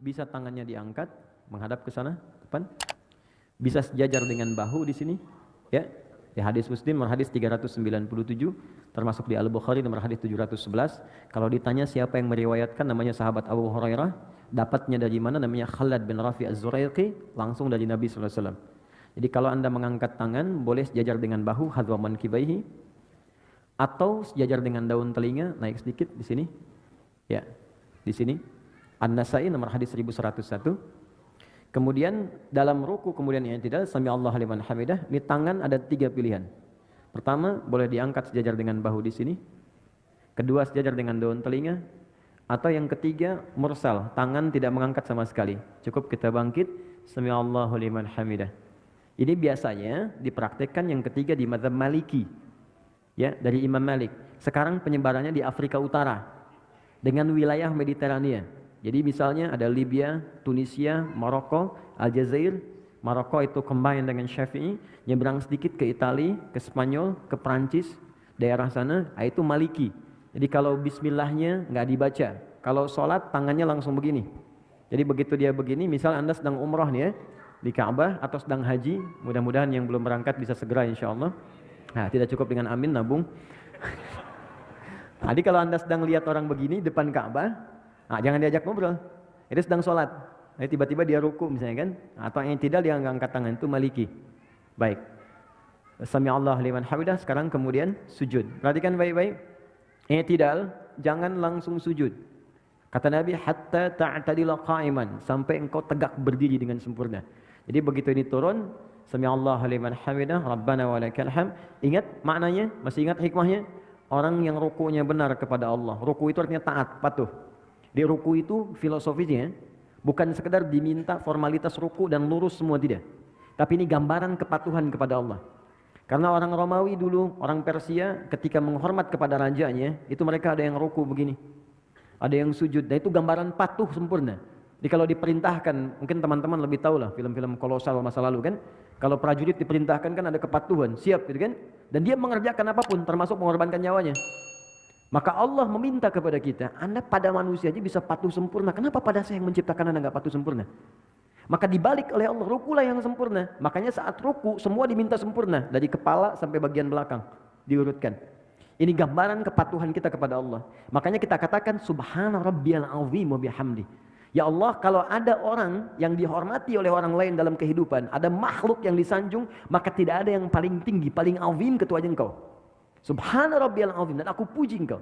bisa tangannya diangkat menghadap ke sana depan, bisa sejajar dengan bahu di sini, ya. Di hadis Muslim nomor hadis 397, termasuk di Al-Bukhari nomor hadis 711. Kalau ditanya siapa yang meriwayatkan, namanya sahabat Abu Hurairah. Dapatnya dari mana? Namanya Khalad bin Rafi Az-Zuraiqi, langsung dari Nabi sallallahu alaihi wasallam. Jadi kalau Anda mengangkat tangan, boleh sejajar dengan bahu, hadwa mankibaihi, atau sejajar dengan daun telinga, naik sedikit di sini. Ya, di sini. An-Nasa'i nomor hadis 1101. Kemudian dalam ruku kemudian i'tidal, sami Allahu liman hamidah, ini tangan ada 3 pilihan. Pertama, boleh diangkat sejajar dengan bahu di sini. Kedua, sejajar dengan daun telinga. Atau yang ketiga, mursal, tangan tidak mengangkat sama sekali. Cukup kita bangkit, sami Allahu liman hamidah. Ini biasanya dipraktikkan yang ketiga di mazhab Maliki. Ya, dari Imam Malik. Sekarang penyebarannya di Afrika Utara dengan wilayah Mediterania. Jadi misalnya ada Libya, Tunisia, Maroko, Aljazair. Maroko itu combine dengan Syafi'i, nyebrang sedikit ke Italia, ke Spanyol, ke Prancis, daerah sana, itu Maliki. Jadi kalau bismillahnya nggak dibaca, kalau sholat tangannya langsung begini. Jadi begitu dia begini, misal Anda sedang umrah nih ya, di Ka'bah atau sedang haji, mudah-mudahan yang belum berangkat bisa segera insya Allah. Nah, tidak cukup dengan amin, nabung. Jadi kalau Anda sedang lihat orang begini depan Ka'bah, nah, jangan diajak ngobrol. Itu sedang sholat. Jadi tiba-tiba dia ruku misalnya kan, atau yang tidak dia angkat tangan, itu Maliki. Baik. Sami Allah liman hamidah. Sekarang kemudian sujud. Perhatikan baik-baik. I'tidal, jangan langsung sujud. Kata Nabi, hatta ta'tadila qa'iman, sampai engkau tegak berdiri dengan sempurna. Jadi begitu ini turun, sami Allah liman hamidah, rabbana walakal hamd. Ingat maknanya? Masih ingat hikmahnya? Orang yang rukunya benar kepada Allah. Ruku itu artinya taat, patuh. Di ruku itu filosofisnya bukan sekedar diminta formalitas ruku dan lurus semua, tidak. Tapi ini gambaran kepatuhan kepada Allah. Karena orang Romawi dulu, orang Persia ketika menghormat kepada rajanya, itu mereka ada yang ruku begini. Ada yang sujud, dan itu gambaran patuh sempurna. Jadi kalau diperintahkan, mungkin teman-teman lebih tahu lah film-film kolosal masa lalu kan. Kalau prajurit diperintahkan kan ada kepatuhan, siap gitu kan. Dan dia mengerjakan apapun termasuk mengorbankan nyawanya. Maka Allah meminta kepada kita, Anda pada manusia aja bisa patuh sempurna. Kenapa pada saya yang menciptakan Anda nggak patuh sempurna? Maka dibalik oleh Allah, rukulah yang sempurna. Makanya saat ruku semua diminta sempurna, dari kepala sampai bagian belakang diurutkan. Ini gambaran kepatuhan kita kepada Allah. Makanya kita katakan subhana rabbiyal azim wa bihamdi. Ya Allah, kalau ada orang yang dihormati oleh orang lain dalam kehidupan, ada makhluk yang disanjung, maka tidak ada yang paling tinggi, paling azim kecuali Engkau. Subhana rabbiyal azim, dan aku puji Engkau.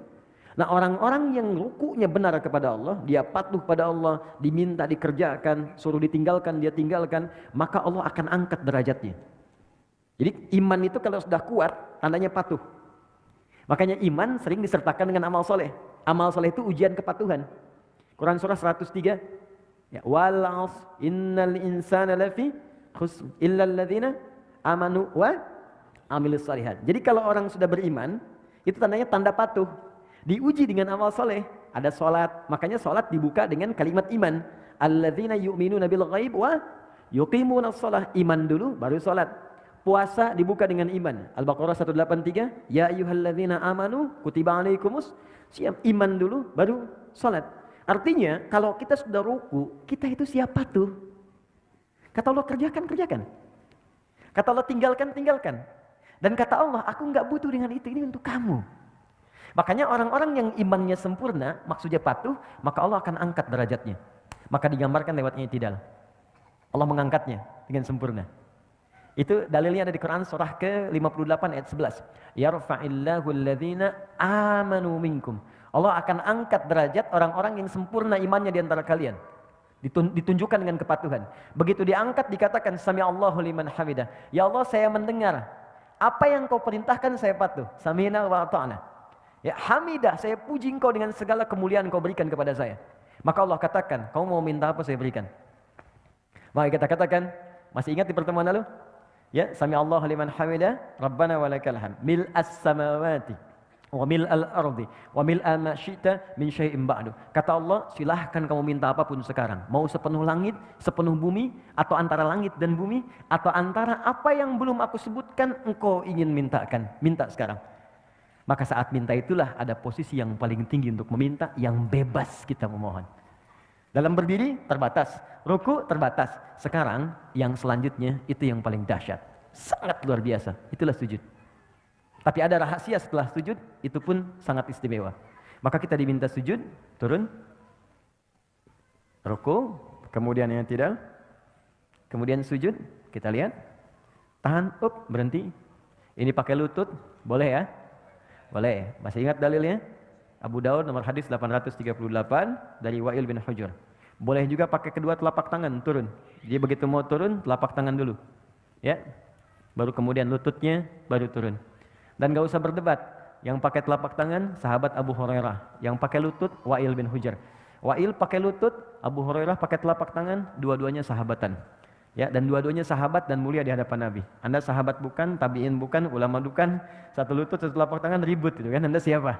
Nah, orang-orang yang rukunya benar kepada Allah, dia patuh pada Allah, diminta dikerjakan, suruh ditinggalkan dia tinggalkan, maka Allah akan angkat derajatnya. Jadi iman itu kalau sudah kuat, tandanya patuh. Makanya iman sering disertakan dengan amal soleh. Amal soleh itu ujian kepatuhan. Quran surah 103, ya, wal 'asr innal insana lafi khusr illal ladzina amanu wa amilus shalihat. Jadi kalau orang sudah beriman, itu tandanya tanda patuh. Diuji dengan amal soleh, ada sholat, makanya sholat dibuka dengan kalimat iman. Alladzina yu'minuna bil ghaib wa yuqimunas shalah. Iman dulu baru sholat. Puasa dibuka dengan iman. Al-Baqarah 183, ya ayyuhalladzina amanu kutiba alaikumus siam. Iman dulu baru sholat. Artinya kalau kita sudah ruku, kita itu siap patuh. Kata Allah kerjakan, kerjakan. Kata Allah tinggalkan, tinggalkan. Dan kata Allah, aku enggak butuh dengan itu, ini untuk kamu. Makanya orang-orang yang imannya sempurna, maksudnya patuh, maka Allah akan angkat derajatnya. Maka digambarkan lewat i'tidal. Allah mengangkatnya dengan sempurna. Itu dalilnya ada di Quran surah ke-58 ayat 11. Yarfa'illahu alladhina amanu minkum. Allah akan angkat derajat orang-orang yang sempurna imannya di antara kalian. Ditunjukkan dengan kepatuhan. Begitu diangkat dikatakan sami Allahu liman hamidah. Ya Allah, saya mendengar apa yang kau perintahkan, saya patuh. Sami'na wa ata'na. Ya hamidah, saya puji engkau dengan segala kemuliaan kau berikan kepada saya. Maka Allah katakan, kau mau minta apa saya berikan. Maka kita katakan, masih ingat di pertemuan lalu? Ya, sami Allah liman hamidah, Rabbana walakal hamd. Mil'as samawati wa mil'al ardi wa mil'a ma syi'ta min syai'in ba'du. Kata Allah, silahkan kamu minta apapun sekarang. Mau sepenuh langit, sepenuh bumi, atau antara langit dan bumi, atau antara apa yang belum aku sebutkan engkau ingin mintakan. Minta sekarang. Maka saat minta itulah ada posisi yang paling tinggi untuk meminta, yang bebas kita memohon. Dalam berdiri terbatas, ruku terbatas. Sekarang yang selanjutnya itu yang paling dahsyat. Sangat luar biasa, itulah sujud. Tapi ada rahasia setelah sujud, itu pun sangat istimewa. Maka kita diminta sujud, turun, ruku, kemudian yang tidak, kemudian sujud, kita lihat, tahan, berhenti. Ini pakai lutut, boleh ya? Boleh. Masih ingat dalilnya? Abu Daud nomor hadis 838 dari Wa'il bin Hujur. Boleh juga pakai kedua telapak tangan turun. Jadi begitu mau turun, telapak tangan dulu. Ya. Baru kemudian lututnya baru turun. Dan gak usah berdebat. Yang pakai telapak tangan sahabat Abu Hurairah, yang pakai lutut Wa'il bin Hujur. Wa'il pakai lutut, Abu Hurairah pakai telapak tangan, dua-duanya sahabatan. Ya, dan dua-duanya sahabat dan mulia di hadapan Nabi. Anda sahabat bukan, tabi'in bukan, ulama bukan, satu lutut, satu telapak tangan ribut gitu kan. Anda siapa?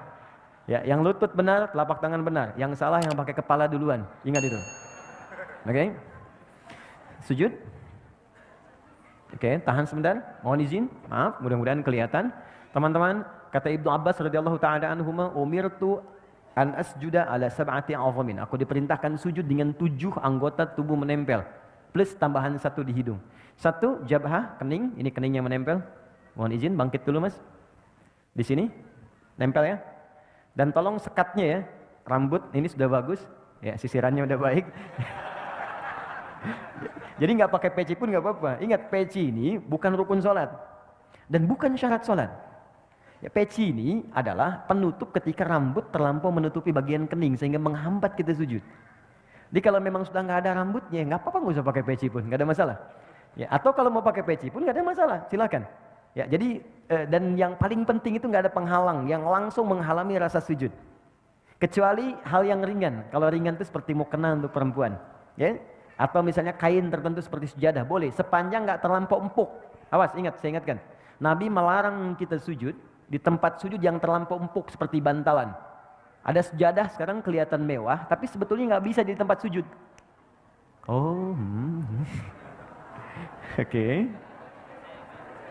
Ya, yang lutut benar, telapak tangan benar. Yang salah yang pakai kepala duluan. Ingat itu. Oke? Sujud. Oke, tahan sebentar. Mohon izin. Maaf, mudah-mudahan kelihatan. Teman-teman, kata Ibnu Abbas radhiyallahu taala anhuma, umirtu an asjuda ala sab'ati azamin. Aku diperintahkan sujud dengan 7 anggota tubuh menempel. Plus tambahan 1 di hidung. 1 jabhah, kening. Ini keningnya menempel. Mohon izin, bangkit dulu mas. Di sini. Nempel ya. Dan tolong sekatnya ya, rambut ini sudah bagus, ya sisirannya udah baik. Jadi nggak pakai peci pun nggak apa-apa. Ingat, peci ini bukan rukun sholat dan bukan syarat sholat. Ya, peci ini adalah penutup ketika rambut terlampau menutupi bagian kening sehingga menghambat kita sujud. Jadi kalau memang sudah nggak ada rambutnya, nggak apa-apa, nggak usah pakai peci pun, nggak ada masalah. Ya, atau kalau mau pakai peci pun nggak ada masalah, silakan. Ya, jadi dan yang paling penting itu nggak ada penghalang yang langsung menghalangi rasa sujud. Kecuali hal yang ringan. Kalau ringan itu seperti mukena untuk perempuan, ya. Atau misalnya kain tertentu seperti sejadah, boleh sepanjang nggak terlampau empuk. Awas, ingat, saya ingatkan. Nabi melarang kita sujud di tempat sujud yang terlampau empuk seperti bantalan. Ada sejadah sekarang kelihatan mewah, tapi sebetulnya nggak bisa di tempat sujud. Oh, Oke.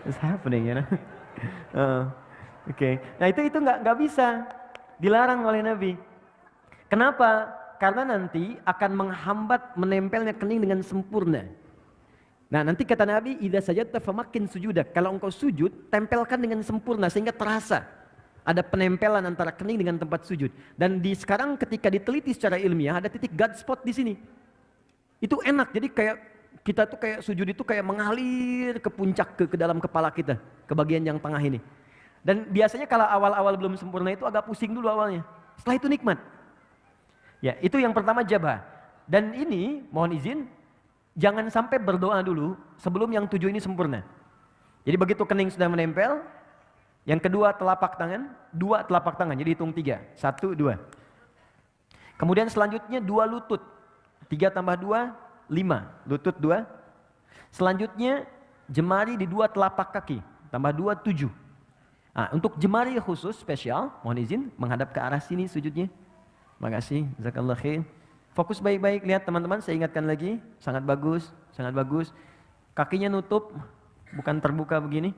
What's happening, you know? Oke. Nah itu nggak bisa, dilarang oleh Nabi. Kenapa? Karena nanti akan menghambat menempelnya kening dengan sempurna. Nah nanti kata Nabi, idza sajadta famakin sujudak. Kalau engkau sujud, tempelkan dengan sempurna sehingga terasa ada penempelan antara kening dengan tempat sujud. Dan sekarang ketika diteliti secara ilmiah ada titik God spot di sini. Itu enak. Jadi kayak kita tuh kayak sujud itu kayak mengalir ke puncak ke dalam kepala kita, ke bagian yang tengah ini. Dan biasanya kalau awal-awal belum sempurna itu agak pusing dulu awalnya. Setelah itu nikmat. Ya, itu yang pertama jabah. Dan ini mohon izin, jangan sampai berdoa dulu sebelum yang 7 ini sempurna. Jadi begitu kening sudah menempel, yang kedua telapak tangan, 2 telapak tangan, jadi hitung 3, 1, 2. Kemudian selanjutnya 2 lutut, 3 tambah 2, 5, lutut 2. Selanjutnya jemari di 2 telapak kaki, tambah 2, 7. Nah, untuk jemari khusus spesial, mohon izin menghadap ke arah sini sujudnya. Makasih, jazakallah khair. Fokus baik-baik, lihat teman-teman, saya ingatkan lagi, sangat bagus, sangat bagus. Kakinya nutup, bukan terbuka begini.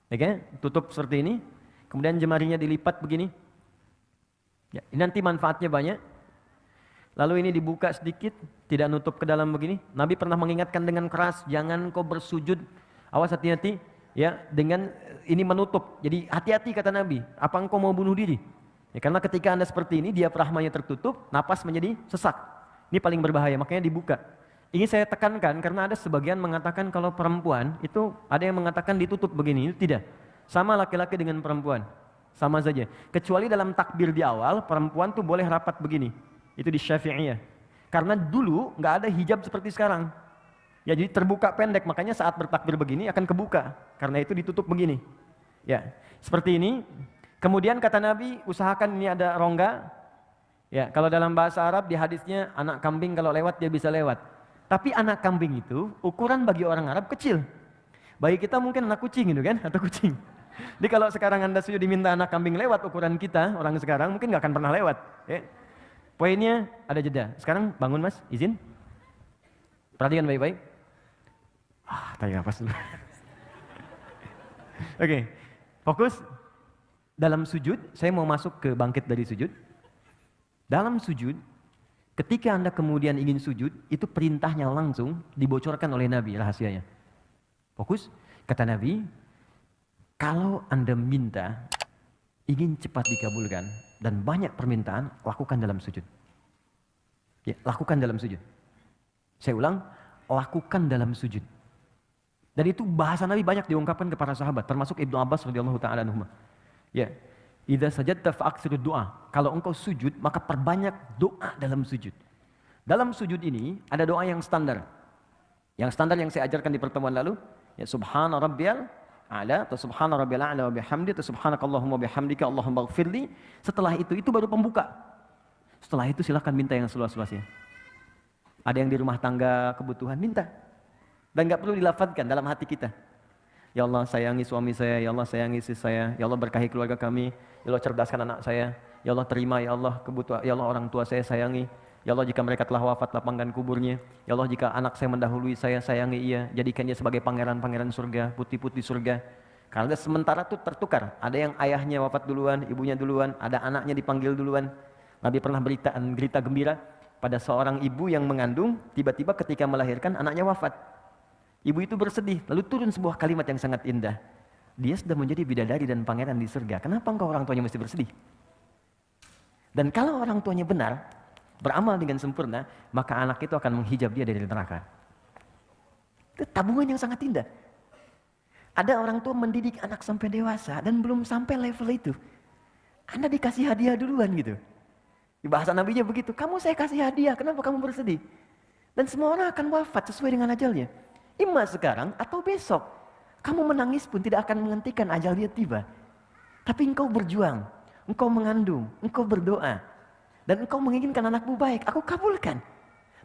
Oke, tutup seperti ini. Kemudian jemarinya dilipat begini. Ya, ini nanti manfaatnya banyak. Lalu ini dibuka sedikit, tidak nutup ke dalam begini. Nabi pernah mengingatkan dengan keras, jangan kau bersujud, awas hati-hati, ya, dengan ini menutup. Jadi hati-hati kata Nabi, apa engkau mau bunuh diri? Ya, karena ketika Anda seperti ini, diafragmanya tertutup, napas menjadi sesak. Ini paling berbahaya, makanya dibuka. Ini saya tekankan karena ada sebagian mengatakan kalau perempuan itu ada yang mengatakan ditutup begini, itu tidak. Sama laki-laki dengan perempuan, sama saja. Kecuali dalam takbir di awal, perempuan tuh boleh rapat begini. Itu di Syafi'iyah. Karena dulu nggak ada hijab seperti sekarang. Ya, jadi terbuka pendek, makanya saat bertakbir begini akan kebuka. Karena itu ditutup begini. Ya, seperti ini. Kemudian kata Nabi, usahakan ini ada rongga. Ya, kalau dalam bahasa Arab di hadisnya anak kambing kalau lewat dia bisa lewat. Tapi anak kambing itu ukuran bagi orang Arab kecil. Bagi kita mungkin anak kucing gitu kan, atau kucing. Jadi kalau sekarang Anda sudah diminta anak kambing lewat ukuran kita, orang sekarang mungkin nggak akan pernah lewat. Ya. Poinnya ada jeda. Sekarang bangun mas, izin. Perhatikan baik-baik. Tarik nafas dulu. Oke, fokus. Dalam sujud, saya mau masuk ke bangkit dari sujud. Dalam sujud, Ketika Anda kemudian ingin sujud, itu perintahnya langsung dibocorkan oleh Nabi rahasianya. Fokus, kata Nabi, kalau Anda minta, ingin cepat dikabulkan, dan banyak permintaan, lakukan dalam sujud. Ya, lakukan dalam sujud. Saya ulang, lakukan dalam sujud. Dan itu bahasa Nabi banyak diungkapkan kepada sahabat, termasuk Ibnu Abbas radhiyallahu taala anhu. Ya, idza sajadta fa'aksirud doa. Kalau engkau sujud, maka perbanyak doa dalam sujud. Dalam sujud ini ada doa yang standar. Yang standar yang saya ajarkan di pertemuan lalu, ya subhana rabbiyal a'la atau subhana rabbiyal a'la wa bihamdi atau subhanakallahumma bihamdika Allahumma ighfirli. Setelah itu baru pembuka. Setelah itu silakan minta yang seluas-luasnya. Ada yang di rumah tangga kebutuhan, minta. Dan enggak perlu dilafadzkan dalam hati kita. Ya Allah sayangi suami saya, ya Allah sayangi istri saya, ya Allah berkahi keluarga kami, ya Allah cerdaskan anak saya, ya Allah terima ya Allah kebutuhan, ya Allah orang tua saya sayangi, ya Allah jika mereka telah wafat lapangkan kuburnya, ya Allah jika anak saya mendahului saya sayangi ia, jadikan dia sebagai pangeran-pangeran surga, putih-putih surga. Karena sementara itu tertukar, ada yang ayahnya wafat duluan, ibunya duluan, ada anaknya dipanggil duluan. Nabi pernah berita gembira pada seorang ibu yang mengandung, tiba-tiba ketika melahirkan anaknya wafat. Ibu itu bersedih, lalu turun sebuah kalimat yang sangat indah. Dia sudah menjadi bidadari dan pangeran di surga. Kenapa engkau orang tuanya mesti bersedih? Dan kalau orang tuanya benar, beramal dengan sempurna, maka anak itu akan menghijab dia dari neraka. Itu tabungan yang sangat indah. Ada orang tua mendidik anak sampai dewasa dan belum sampai level itu. Anda dikasih hadiah duluan gitu. Di bahasa Nabinya begitu, kamu saya kasih hadiah, kenapa kamu bersedih? Dan semua orang akan wafat sesuai dengan ajalnya. Ima sekarang atau besok. Kamu menangis pun tidak akan menghentikan ajal dia tiba. Tapi engkau berjuang, engkau mengandung, engkau berdoa. Dan engkau menginginkan anakmu baik, aku kabulkan.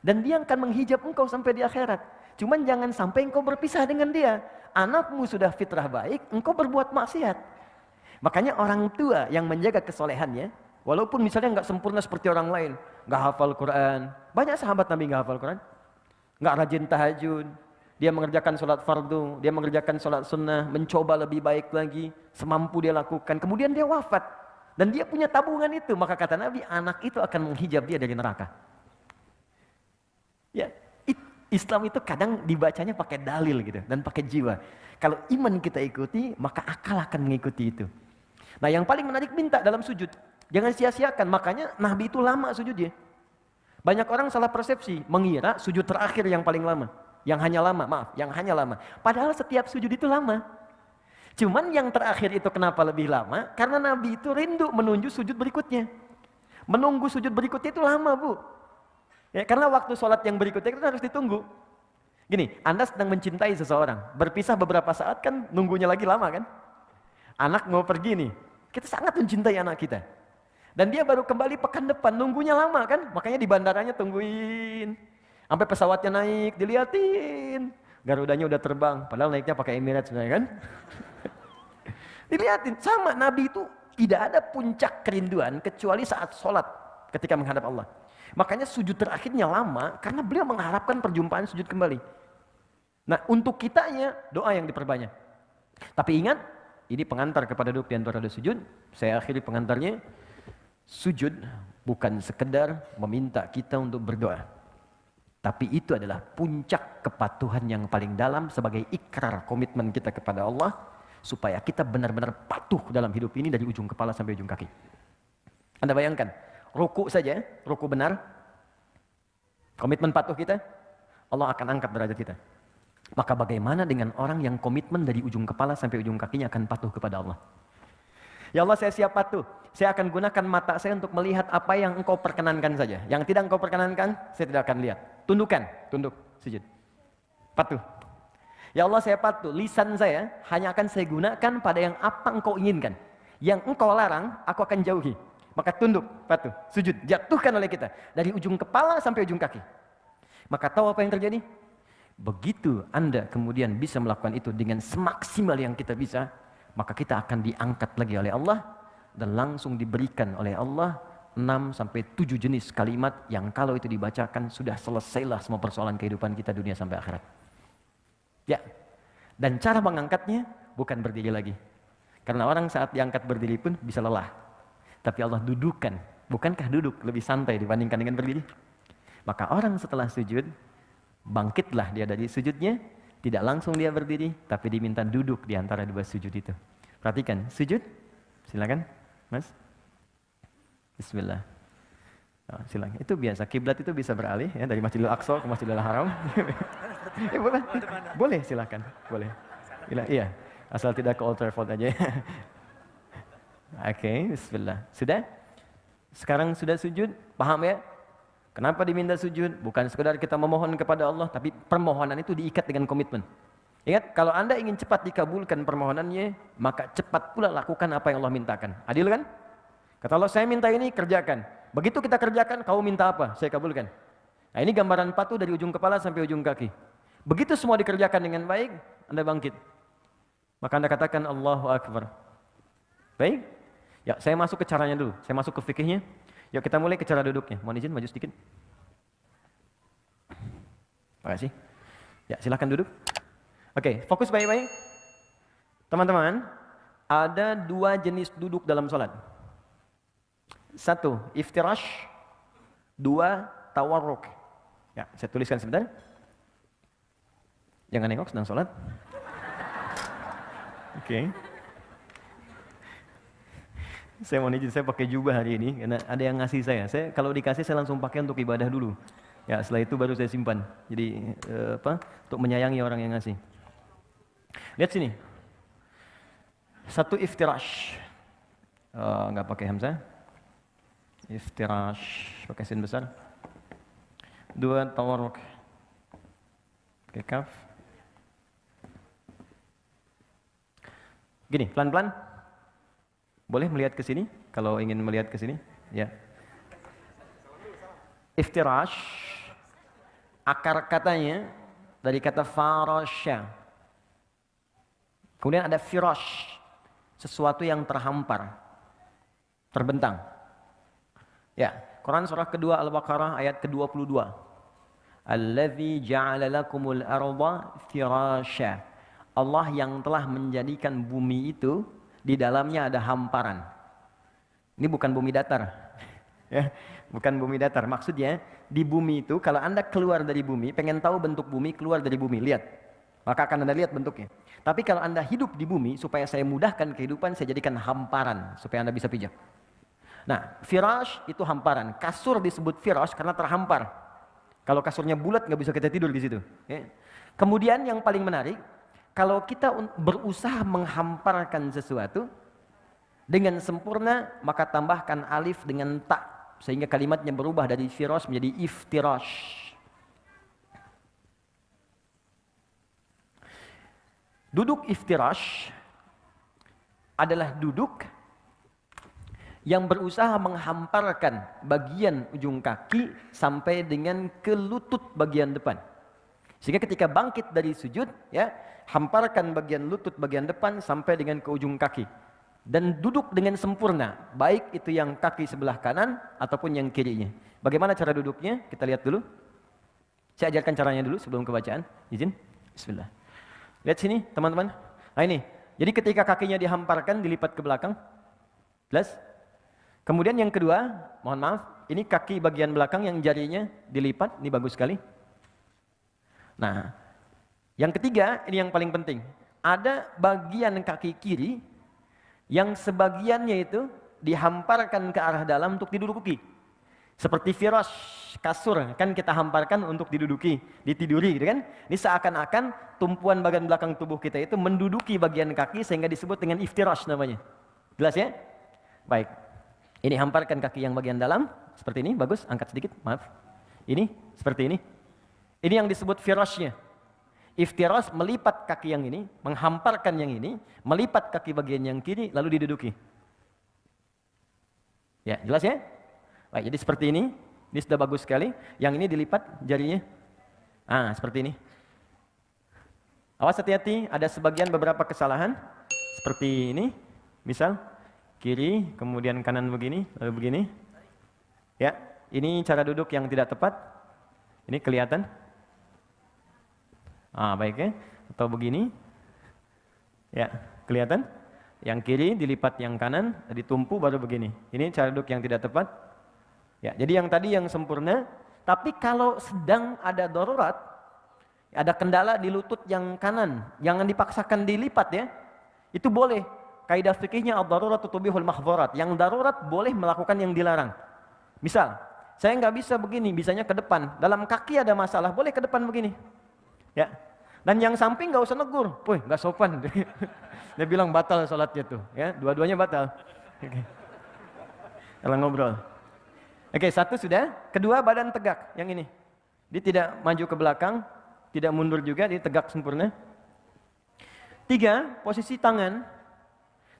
Dan dia akan menghijab engkau sampai di akhirat. Cuman jangan sampai engkau berpisah dengan dia. Anakmu sudah fitrah baik, engkau berbuat maksiat. Makanya orang tua yang menjaga kesolehannya, walaupun misalnya enggak sempurna seperti orang lain, enggak hafal Quran. Banyak sahabat Nabi enggak hafal Quran. Enggak rajin tahajud. Dia mengerjakan sholat fardu, dia mengerjakan sholat sunnah, mencoba lebih baik lagi, semampu dia lakukan. Kemudian dia wafat. Dan dia punya tabungan itu. Maka kata Nabi, anak itu akan menghijab dia dari neraka. Ya, Islam itu kadang dibacanya pakai dalil gitu dan pakai jiwa. Kalau iman kita ikuti, maka akal akan mengikuti itu. Nah yang paling menarik minta dalam sujud. Jangan sia-siakan, makanya Nabi itu lama sujudnya. Banyak orang salah persepsi, mengira sujud terakhir yang paling lama. Yang hanya lama. Padahal setiap sujud itu lama. Cuman yang terakhir itu kenapa lebih lama? Karena Nabi itu rindu menuju sujud berikutnya. Menunggu sujud berikutnya itu lama, Bu. Ya, karena waktu sholat yang berikutnya itu harus ditunggu. Gini, Anda sedang mencintai seseorang. Berpisah beberapa saat kan nunggunya lagi lama kan? Anak mau pergi nih. Kita sangat mencintai anak kita. Dan dia baru kembali pekan depan, nunggunya lama kan? Makanya di bandaranya tungguin. Sampai pesawatnya naik, diliatin. Garudanya udah terbang, padahal naiknya pakai Emirates sebenarnya kan. Diliatin, sama Nabi itu tidak ada puncak kerinduan kecuali saat sholat ketika menghadap Allah. Makanya sujud terakhirnya lama karena beliau mengharapkan perjumpaan sujud kembali. Nah untuk kitanya doa yang diperbanyak. Tapi ingat, ini pengantar kepada duduk di antara dua sujud. Saya akhiri pengantarnya. Sujud bukan sekedar meminta kita untuk berdoa. Tapi itu adalah puncak kepatuhan yang paling dalam sebagai ikrar komitmen kita kepada Allah supaya kita benar-benar patuh dalam hidup ini dari ujung kepala sampai ujung kaki. Anda bayangkan, ruku saja, ruku benar, komitmen patuh kita, Allah akan angkat derajat kita. Maka bagaimana dengan orang yang komitmen dari ujung kepala sampai ujung kakinya akan patuh kepada Allah? Ya Allah saya siap patuh, saya akan gunakan mata saya untuk melihat apa yang engkau perkenankan saja. Yang tidak engkau perkenankan, saya tidak akan lihat. Tundukkan, tunduk, sujud. Patuh. Ya Allah saya patuh, lisan saya hanya akan saya gunakan pada yang apa engkau inginkan. Yang engkau larang, aku akan jauhi. Maka tunduk, patuh, sujud, jatuhkan oleh kita. Dari ujung kepala sampai ujung kaki. Maka tahu apa yang terjadi? Begitu Anda kemudian bisa melakukan itu dengan semaksimal yang kita bisa, maka kita akan diangkat lagi oleh Allah dan langsung diberikan oleh Allah 6-7 jenis kalimat yang kalau itu dibacakan sudah selesailah semua persoalan kehidupan kita dunia sampai akhirat. Ya, dan cara mengangkatnya bukan berdiri lagi. Karena orang saat diangkat berdiri pun bisa lelah. Tapi Allah dudukan. Bukankah duduk lebih santai dibandingkan dengan berdiri? Maka orang setelah sujud, bangkitlah dia dari sujudnya, tidak langsung dia berdiri, tapi diminta duduk di antara dua sujud itu. Perhatikan, sujud, silakan, Mas. Bismillah. Oh, silakan. Itu biasa, kiblat itu bisa beralih ya dari Masjidil Aqsa ke Masjidil Haram. Boleh, boleh silakan, boleh. Iya, asal tidak ke Old Trafford aja. Oke, bismillah. Sudah? Sekarang sudah sujud, paham ya? Kenapa diminta sujud? Bukan sekedar kita memohon kepada Allah, tapi permohonan itu diikat dengan komitmen. Ingat, kalau Anda ingin cepat dikabulkan permohonannya, maka cepat pula lakukan apa yang Allah mintakan. Adil kan? Kata Allah, saya minta ini, kerjakan. Begitu kita kerjakan, kau minta apa? Saya kabulkan. Nah, ini gambaran patuh dari ujung kepala sampai ujung kaki. Begitu semua dikerjakan dengan baik, Anda bangkit. Maka Anda katakan Allahu Akbar. Baik? Ya, saya masuk ke caranya dulu. Saya masuk ke fikihnya. Yuk kita mulai ke cara duduknya. Mohon izin maju sedikit. Makasih. Ya, silakan duduk. Oke, fokus baik-baik. Teman-teman, ada dua jenis duduk dalam sholat. Satu, iftirash. Dua, tawarruk. Ya, saya tuliskan sebentar. Jangan nengok sedang sholat. Oke. Saya mau izin, saya pakai jubah hari ini karena ada yang ngasih saya. Saya kalau dikasih saya langsung pakai untuk ibadah dulu. Ya, setelah itu baru saya simpan. Jadi untuk menyayangi orang yang ngasih. Lihat sini. Satu iftirash. Enggak pakai hamzah. Iftirash pakai sin besar. Dua, tawarruk. Pakai kaf. Gini, pelan-pelan. Boleh melihat ke sini kalau ingin melihat ke sini? Ya. Iftirash akar katanya dari kata farasya. Kemudian ada firash, sesuatu yang terhampar, terbentang. Ya, Quran surah kedua Al-Baqarah ayat ke-22. Allazi ja'ala lakumul arda firasya. Allah yang telah menjadikan bumi itu di dalamnya ada hamparan. Ini bukan bumi datar. Ya, bukan bumi datar. Maksudnya di bumi itu kalau Anda keluar dari bumi, pengen tahu bentuk bumi, keluar dari bumi, lihat. Maka akan Anda lihat bentuknya. Tapi kalau Anda hidup di bumi, supaya saya mudahkan kehidupan, saya jadikan hamparan supaya Anda bisa pijak. Nah, firash itu hamparan. Kasur disebut firash karena terhampar. Kalau kasurnya bulat nggak bisa kita tidur di situ. Ya. Kemudian yang paling menarik, kalau kita berusaha menghamparkan sesuatu dengan sempurna, maka tambahkan alif dengan ta sehingga kalimatnya berubah dari firash menjadi iftirash. Duduk iftirash adalah duduk yang berusaha menghamparkan bagian ujung kaki sampai dengan ke lutut bagian depan. Sehingga ketika bangkit dari sujud, ya, hamparkan bagian lutut bagian depan sampai dengan ke ujung kaki. Dan duduk dengan sempurna, baik itu yang kaki sebelah kanan ataupun yang kirinya. Bagaimana cara duduknya? Kita lihat dulu. Saya ajarkan caranya dulu sebelum kebacaan. Izin. Bismillah. Lihat sini, teman-teman. Nah ini. Jadi ketika kakinya dihamparkan, dilipat ke belakang. Jelas? Kemudian yang kedua, mohon maaf, ini kaki bagian belakang yang jarinya dilipat. Ini bagus sekali. Nah, yang ketiga, ini yang paling penting. Ada bagian kaki kiri yang sebagiannya itu dihamparkan ke arah dalam untuk diduduki. Seperti firash, kasur, kan kita hamparkan untuk diduduki, ditiduri gitu kan. Ini seakan-akan tumpuan bagian belakang tubuh kita itu menduduki bagian kaki sehingga disebut dengan iftirash namanya. Jelas ya? Baik. Ini hamparkan kaki yang bagian dalam, seperti ini, bagus, angkat sedikit, maaf. Ini, seperti ini. Ini yang disebut firashnya. Iftirash melipat kaki yang ini, menghamparkan yang ini, melipat kaki bagian yang kiri, lalu diduduki. Ya, jelas ya? Baik, jadi seperti ini sudah bagus sekali. Yang ini dilipat jarinya. Seperti ini. Awas hati-hati, ada sebagian beberapa kesalahan. Seperti ini, misal, kiri, kemudian kanan begini, lalu begini. Ya, ini cara duduk yang tidak tepat. Ini kelihatan. Baik ya, atau begini. Ya, kelihatan? Yang kiri dilipat yang kanan, ditumpu baru begini. Ini cara duduk yang tidak tepat. Ya, jadi yang tadi yang sempurna, Tapi kalau sedang ada darurat, ada kendala di lutut yang kanan, jangan dipaksakan dilipat ya. Itu boleh. Kaidah fikihnya ad-daruratu tubihul mahdzurat. Yang darurat boleh melakukan yang dilarang. Misal, saya nggak bisa begini, bisanya ke depan. Dalam kaki ada masalah, boleh ke depan begini. Ya. Dan yang samping nggak usah negur. Woi, nggak sopan. Dia bilang batal sholatnya tuh. Ya, dua-duanya batal. Oke. Kalau ngobrol. Oke, satu sudah. Kedua, badan tegak. Yang ini. Dia tidak maju ke belakang, tidak mundur juga, dia tegak sempurna. 3, posisi tangan.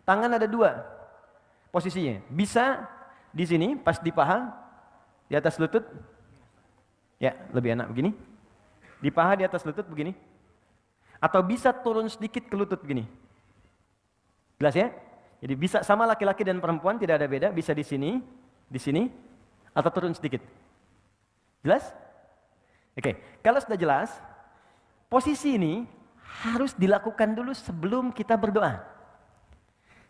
Tangan ada 2 posisinya. Bisa di sini, pas di paha, di atas lutut. Ya, lebih enak begini. Di paha, di atas lutut begini. Atau bisa turun sedikit ke lutut begini. Jelas ya? Jadi bisa sama laki-laki dan perempuan, tidak ada beda. Bisa di sini, atau turun sedikit. Jelas? Oke, kalau sudah jelas, posisi ini harus dilakukan dulu sebelum kita berdoa.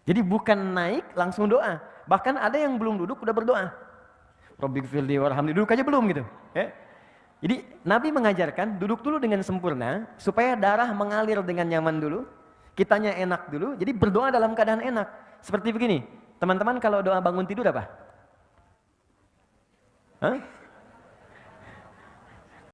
Jadi bukan naik langsung doa. Bahkan ada yang belum duduk udah berdoa. Rabbighfirli warhamni, duduk aja belum gitu. Ya. Jadi Nabi mengajarkan duduk dulu dengan sempurna supaya darah mengalir dengan nyaman dulu, kitanya enak dulu. Jadi berdoa dalam keadaan enak. Seperti begini, teman-teman kalau doa bangun tidur apa? Hah?